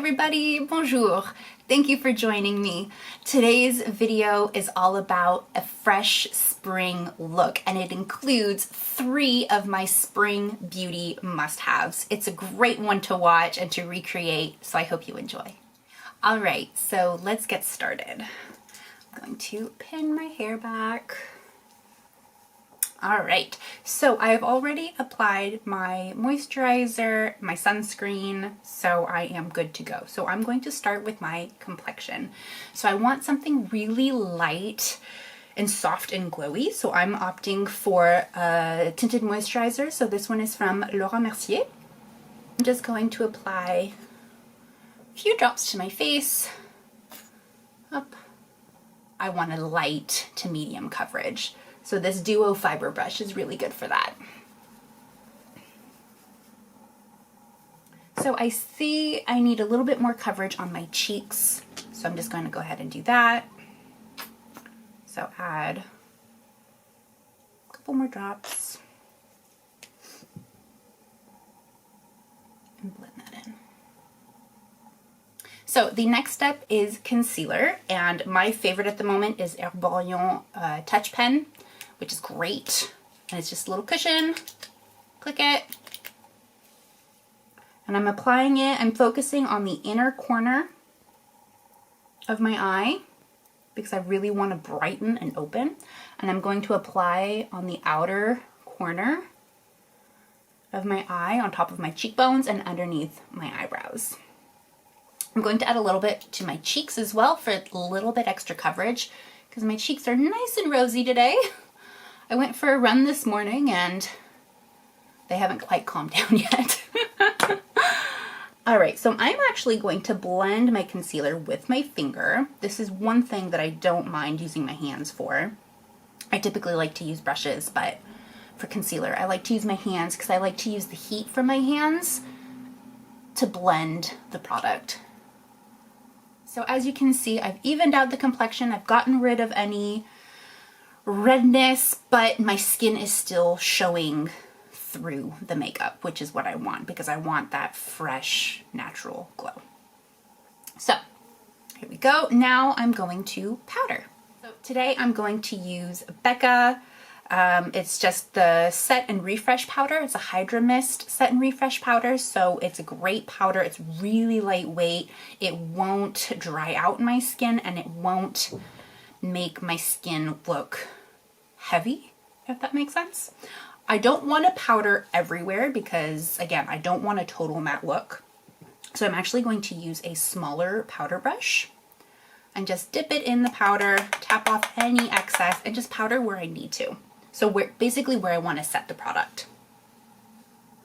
everybody, bonjour. Thank you for joining me. Today's video is all about a fresh spring look, and it includes 3 of my spring beauty must-haves. It's a great one to watch and to recreate, so I hope you enjoy. All right, so let's get started. I'm going to pin my hair back. All right, so I've already applied my moisturizer, my sunscreen, so I am good to go. So I'm going to start with my complexion. So I want something really light and soft and glowy, so I'm opting for a tinted moisturizer. So this one is from Mercier. I'm just going to apply a few drops to my face. Up. I want a light to medium coverage. So this Duo fiber brush is really good for that. So I see I need a little bit more coverage on my cheeks. So I'm just going to go ahead and do that. So add a couple more drops. And blend that in. So the next step is concealer. And my favorite at the moment is Erborian Touch Pen, which is great, and it's just a little cushion. Click it, and I'm applying it. I'm focusing on the inner corner of my eye because I really want to brighten and open, and I'm going to apply on the outer corner of my eye, on top of my cheekbones and underneath my eyebrows. I'm going to add a little bit to my cheeks as well for a little bit extra coverage because my cheeks are nice and rosy today. I went for a run this morning and they haven't quite calmed down yet. All right, so I'm actually going to blend my concealer with my finger. This is one thing that I don't mind using my hands for. I typically like to use brushes, but for concealer, I like to use my hands because I like to use the heat from my hands to blend the product. So as you can see, I've evened out the complexion. I've gotten rid of any redness, but my skin is still showing through the makeup, which is what I want because I want that fresh, natural glow. So here we go. Now I'm going to powder. So today I'm going to use Becca. It's just the Set and Refresh powder. It's a Hydra-Mist Set and Refresh powder, so it's a great powder. It's really lightweight. It won't dry out my skin, and it won't make my skin look heavy, if that makes sense. I don't want to powder everywhere because, again, I don't want a total matte look. So I'm actually going to use a smaller powder brush and just dip it in the powder, tap off any excess, and just powder where I need to. So basically where I want to set the product.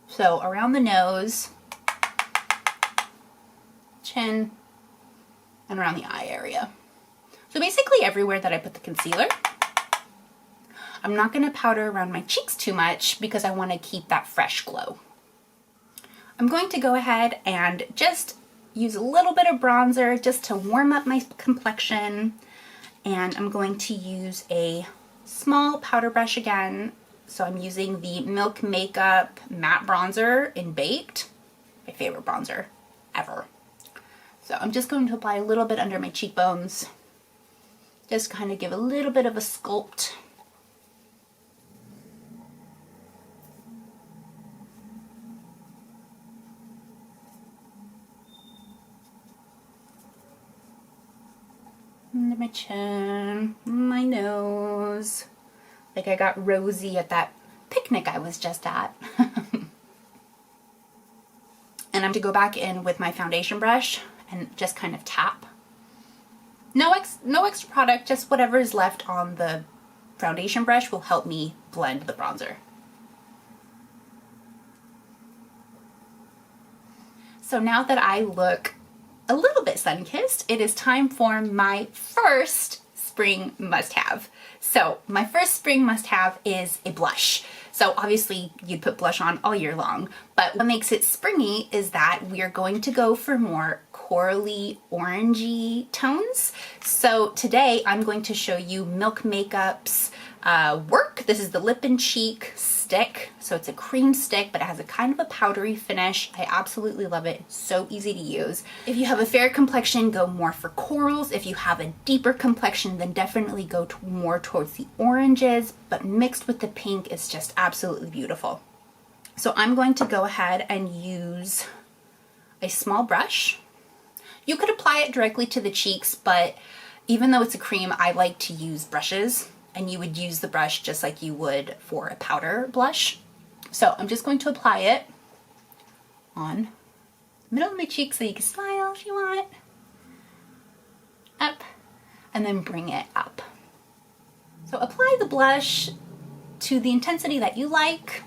So around the nose, chin, and around the eye area. So basically everywhere that I put the concealer. I'm not going to powder around my cheeks too much because I want to keep that fresh glow. I'm going to go ahead and just use a little bit of bronzer just to warm up my complexion. And I'm going to use a small powder brush again. So I'm using the Milk Makeup Matte Bronzer in Baked, my favorite bronzer ever. So I'm just going to apply a little bit under my cheekbones. Just kind of give a little bit of a sculpt. Under my chin, my nose. Like I got rosy at that picnic I was just at. And I'm going to go back in with my foundation brush and just kind of tap. No extra product, just whatever is left on the foundation brush will help me blend the bronzer. So now that I look a little bit sun-kissed, it is time for my first spring must-have. So my first spring must-have is a blush. So obviously you'd put blush on all year long, but what makes it springy is that we are going to go for more corally orangey tones. So today I'm going to show you Milk Makeup's Werk. This is the Lip and Cheek stick. So it's a cream stick, but it has a kind of a powdery finish. I absolutely love it. It's so easy to use. If you have a fair complexion, go more for corals. If you have a deeper complexion, then definitely go more towards the oranges, but mixed with the pink is just absolutely beautiful. So I'm going to go ahead and use a small brush. You could apply it directly to the cheeks, but even though it's a cream, I like to use brushes, and you would use the brush just like you would for a powder blush. So I'm just going to apply it on the middle of my cheek so you can smile if you want. Up, and then bring it up. So apply the blush to the intensity that you like.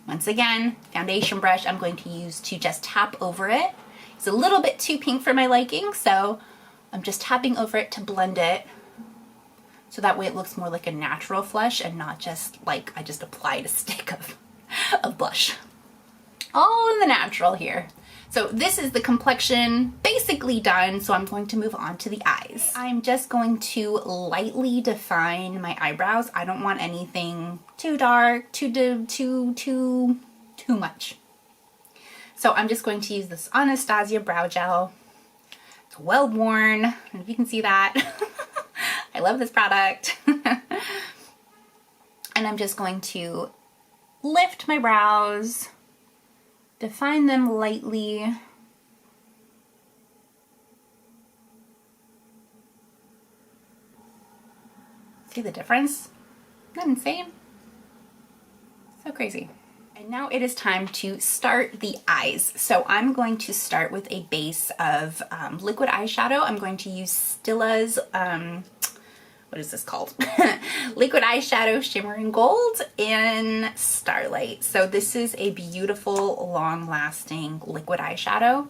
Once again, foundation brush I'm going to use to just tap over it. It's a little bit too pink for my liking, so I'm just tapping over it to blend it, so that way it looks more like a natural flush and not just like I just applied a stick of blush. All in the natural here. So this is the complexion basically done, so I'm going to move on to the eyes. I'm just going to lightly define my eyebrows. I don't want anything too dark, too much. So I'm just going to use this Anastasia brow gel. It's well worn, I don't know if you can see that. I love this product. And I'm just going to lift my brows, define them lightly. See the difference? Isn't that insane? So crazy. And now it is time to start the eyes. So I'm going to start with a base of liquid eyeshadow. I'm going to use Stila's, what is this called? Liquid eyeshadow Shimmer in Gold in Starlight. So this is a beautiful, long-lasting liquid eyeshadow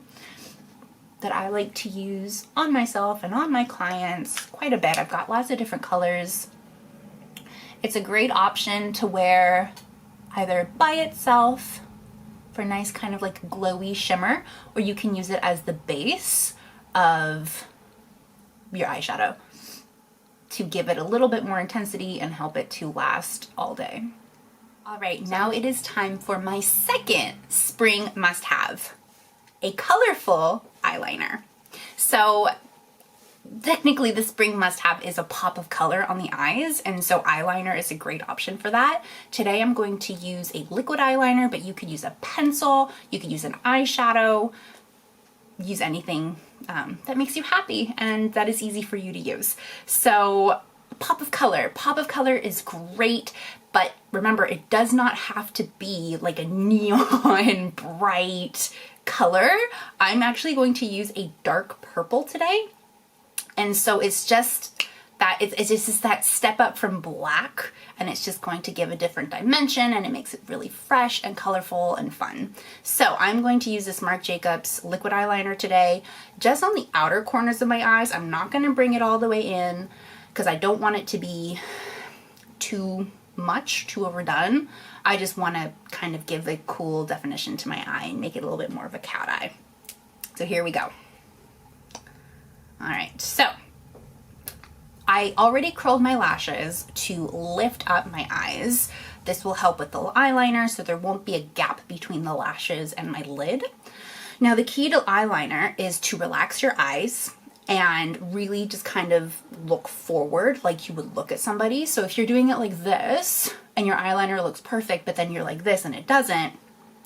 that I like to use on myself and on my clients quite a bit. I've got lots of different colors. It's a great option to wear either by itself for a nice kind of like glowy shimmer, or you can use it as the base of your eyeshadow to give it a little bit more intensity and help it to last all day. All right, now it is time for my second spring must-have, a colorful eyeliner. So technically the spring must-have is a pop of color on the eyes, and so eyeliner is a great option for that. Today I'm going to use a liquid eyeliner, but you could use a pencil, you could use an eyeshadow, use anything that makes you happy and that is easy for you to use. So pop of color is great, but remember, it does not have to be like a neon bright color. I'm actually going to use a dark purple today. And so it's just that, it's just that step up from black, and it's just going to give a different dimension, and it makes it really fresh and colorful and fun. So I'm going to use this Marc Jacobs liquid eyeliner today, just on the outer corners of my eyes. I'm not going to bring it all the way in because I don't want it to be too much, too overdone. I just want to kind of give a cool definition to my eye and make it a little bit more of a cat eye. So here we go. All right, so I already curled my lashes to lift up my eyes. This will help with the eyeliner so there won't be a gap between the lashes and my lid. Now the key to eyeliner is to relax your eyes and really just kind of look forward like you would look at somebody. So if you're doing it like this and your eyeliner looks perfect, but then you're like this and it doesn't,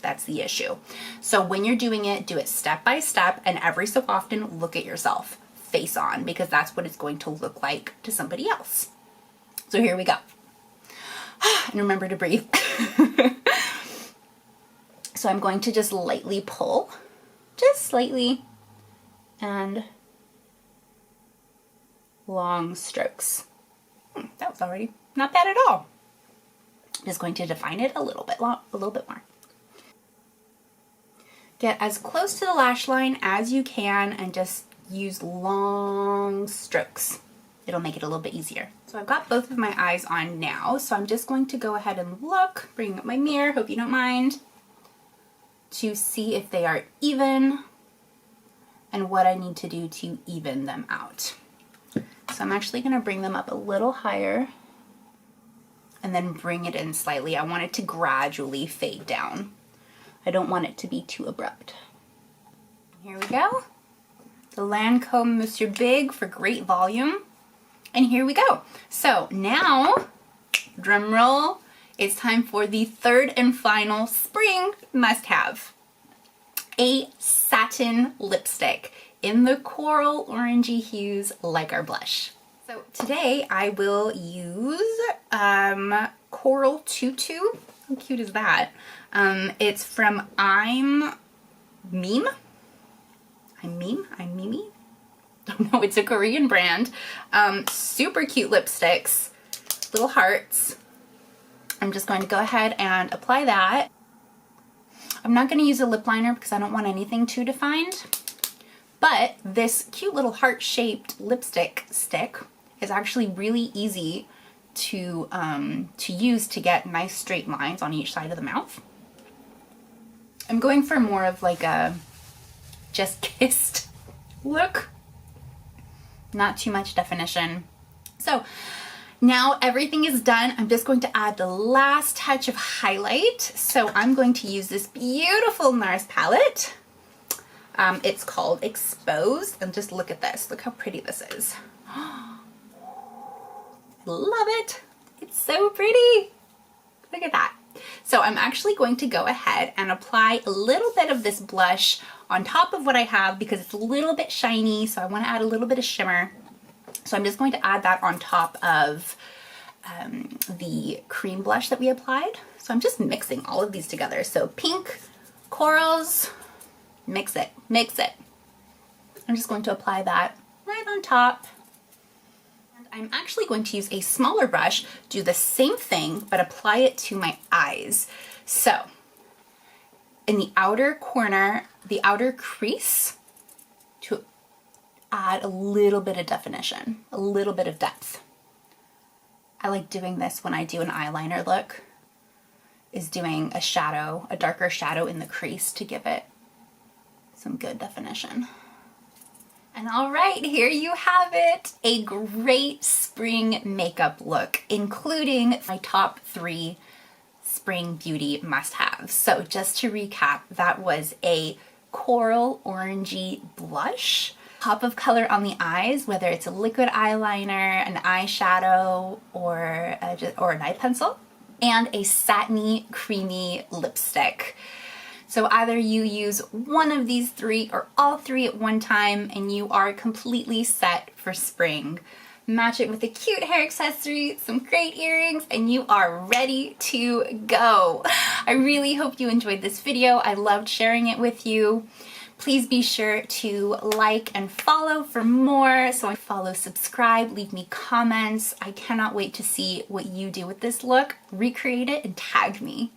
that's the issue. So when you're doing it, do it step by step, and every so often look at yourself face on, because that's what it's going to look like to somebody else. So here we go. And remember to breathe. So I'm going to just lightly pull, just slightly, and long strokes. That was already not bad at all. I'm just going to define it a little bit more. Get as close to the lash line as you can and just use long strokes. It'll make it a little bit easier. So I've got both of my eyes on now, so I'm just going to go ahead and look, bring up my mirror, hope you don't mind, to see if they are even and what I need to do to even them out. So I'm actually going to bring them up a little higher and then bring it in slightly. I want it to gradually fade down. I don't want it to be too abrupt. Here we go. The Lancome Monsieur Big for great volume. And here we go. So now, drum roll, it's time for the third and final spring must-have. A satin lipstick in the coral orangey hues like our blush. So today I will use Coral Tutu. How cute is that? It's from I'm Meme. Don't know, it's a Korean brand. Super cute lipsticks, little hearts. I'm just going to go ahead and apply that. I'm not going to use a lip liner because I don't want anything too defined. But this cute little heart-shaped lipstick stick is actually really easy to use to get nice straight lines on each side of the mouth. I'm going for more of like a just kissed look. Not too much definition. So now everything is done. I'm just going to add the last touch of highlight. So I'm going to use this beautiful Nars palette. It's called Exposed, and just look at this. Look how pretty this is. Love it. It's so pretty. Look at that. So I'm actually going to go ahead and apply a little bit of this blush on top of what I have because it's a little bit shiny, so I want to add a little bit of shimmer. So I'm just going to add that on top of the cream blush that we applied. So I'm just mixing all of these together. So pink, corals, mix it, mix it. I'm just going to apply that right on top. And I'm actually going to use a smaller brush, do the same thing, but apply it to my eyes. So in the outer corner, the outer crease, to add a little bit of definition, a little bit of depth. I like doing this when I do an eyeliner look, is doing a shadow, a darker shadow in the crease to give it some good definition. And all right, here you have it, a great spring makeup look, including my top 3 spring beauty must-haves. So just to recap, that was a coral orangey blush, pop of color on the eyes, whether it's a liquid eyeliner, an eyeshadow, or an eye pencil, and a satiny, creamy lipstick. So either you use one of these 3 or all 3 at one time and you are completely set for spring. Match it with a cute hair accessory, some great earrings, and you are ready to go. I really hope you enjoyed this video. I loved sharing it with you. Please be sure to like and follow for more. So follow, subscribe, leave me comments. I cannot wait to see what you do with this look. Recreate it and tag me.